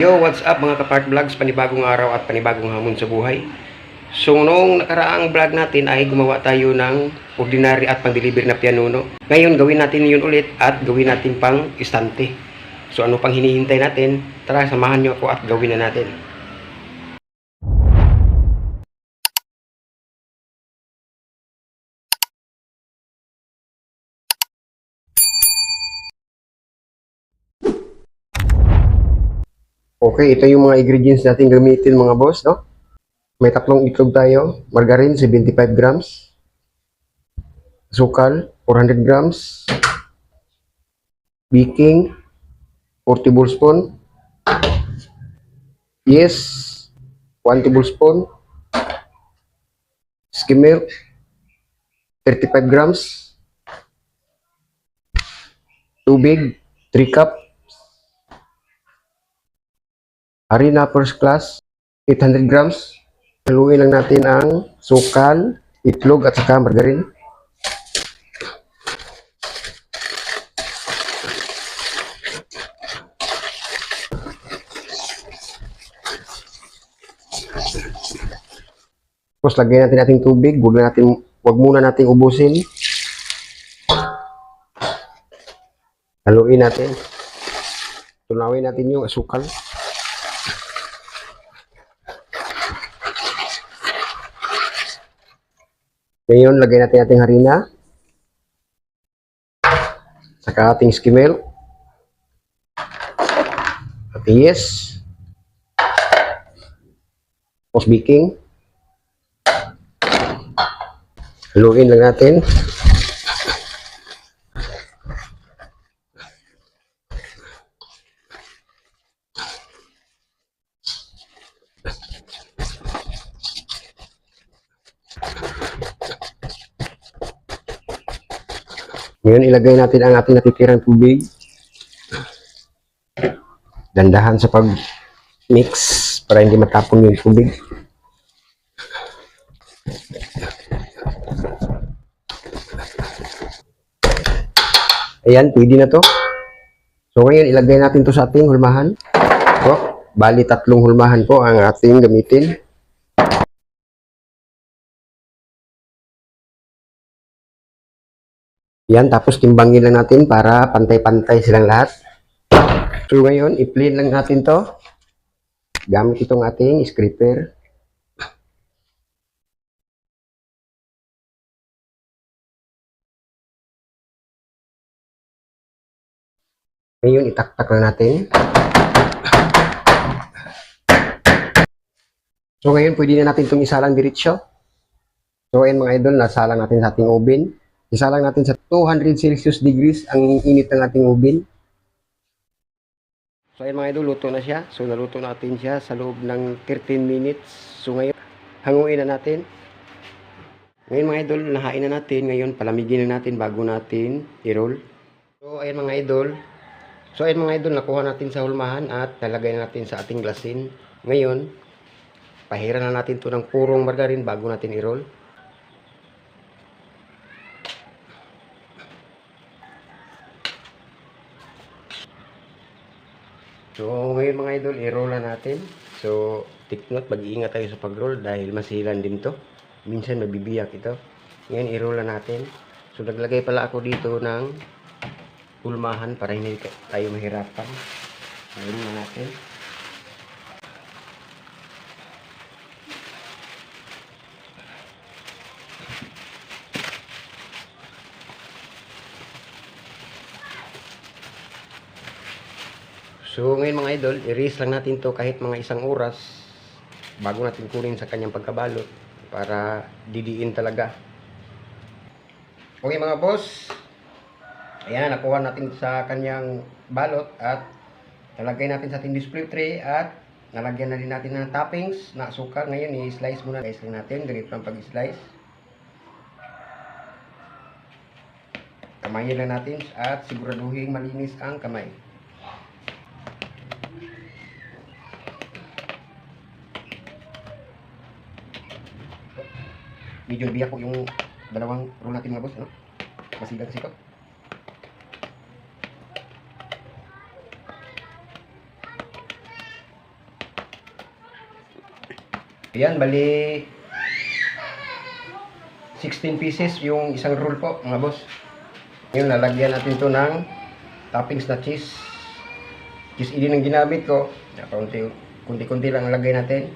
Yo, what's up mga kapart vlogs, panibagong araw at panibagong hamon sa buhay. So noong nakaraang vlog natin ay gumawa tayo ng ordinary at pang-deliver na pianuno. Ngayon gawin natin yun ulit at gawin natin pang istante. So ano pang hinihintay natin? Tara, samahan nyo ako at gawin na natin. Okay, ito yung mga ingredients natin gamitin mga boss, no? May tatlong itlog tayo, margarine 75 grams, sukal 400 grams, baking 4 tablespoon, yes 1 tablespoon, skim milk 35 grams, tubig 3 cup, harina first class 800 grams. Haluin lang natin ang sukal, itlog at saka margarine. Tapos lagyan natin ating tubig, wag muna natin ubusin. Haluin natin. Tunawin natin yung asukal. Ngayon, lagay natin ating harina. Saka ating skim milk. Ating yes. Tapos baking. Haluin lang natin. Ngayon, ilagay natin ang ating natitirang tubig. Dandahan sa pag-mix para hindi matapon yung tubig. Ayan, pwede na to. So ngayon, ilagay natin to sa ating hulmahan. So, bali tatlong hulmahan po ang ating gamitin. Yan, tapos timbangin lang natin para pantay-pantay silang lahat. So ngayon, i-plain lang natin to. Gamit itong ating scraper. Ngayon, itaktak na natin. So ngayon, pwede na natin itong isalang diretsyo. So ngayon mga idol, nasalang natin sa ating oven. Isalang natin sa 200 Celsius degrees ang init ng ating oven. So ayun mga idol, luto na siya. So naluto natin siya sa loob ng 13 minutes. So ngayon, hanguin na natin. Ngayon mga idol, nahain na natin. Ngayon, palamigin na natin bago natin i-roll. So ayun mga idol. So ayun mga idol, nakuha natin sa hulmahan at nalagay na natin sa ating glasin. Ngayon, pahiran na natin ito ng purong margarine bago natin i-roll. So, ngayon mga idol, i-roll na natin. So, take note, mag-iingat tayo sa pag-roll dahil masilan din to. Minsan mabibiyak ito. Ngayon, i-roll na natin. So, naglagay pala ako dito ng hulmahan para hindi tayo mahirapan. Ngayon na natin. So ngayon mga idol, i-raise lang natin to kahit mga 1 oras bago natin kunin sa kanyang pagkabalot para didiin talaga. Okay mga boss, ayan, nakuha natin sa kanyang balot at nalagay natin sa ating display tray at nalagyan na din natin ng toppings na asukal. Ngayon i-slice muna guys lang natin, ganito ang pag-slice. Kamayin lang natin at siguraduhin malinis ang kamay. Medyo biyak po yung dalawang roll natin mga boss, ano? Masigang kasi ito. Ayan, bali 16 pieces yung isang roll po, mga boss. Ngayon, lalagyan natin to ng toppings na cheese. Cheese ini ang ginamit ko. Kunti-kunti lang lagay natin.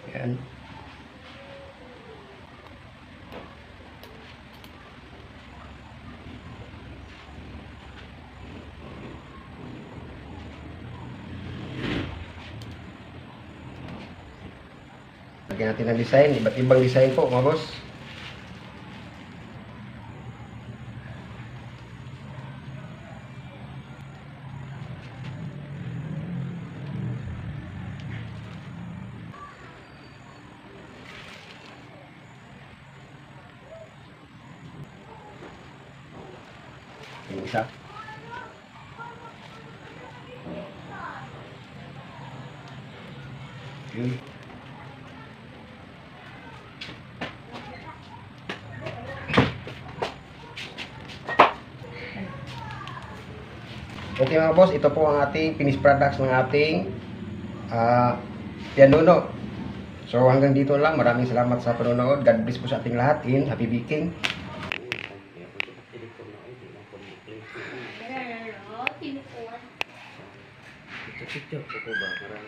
Ayan. Lagyan natin ng design, iba't ibang design po mga boss. Yung isa. Yun. Okay mga boss, ito po ang ating finished products ng ating pianuno. So hanggang dito lang. Maraming salamat sa panonood. God bless po sa ating lahat. In happy baking. Ito ko ba? Parang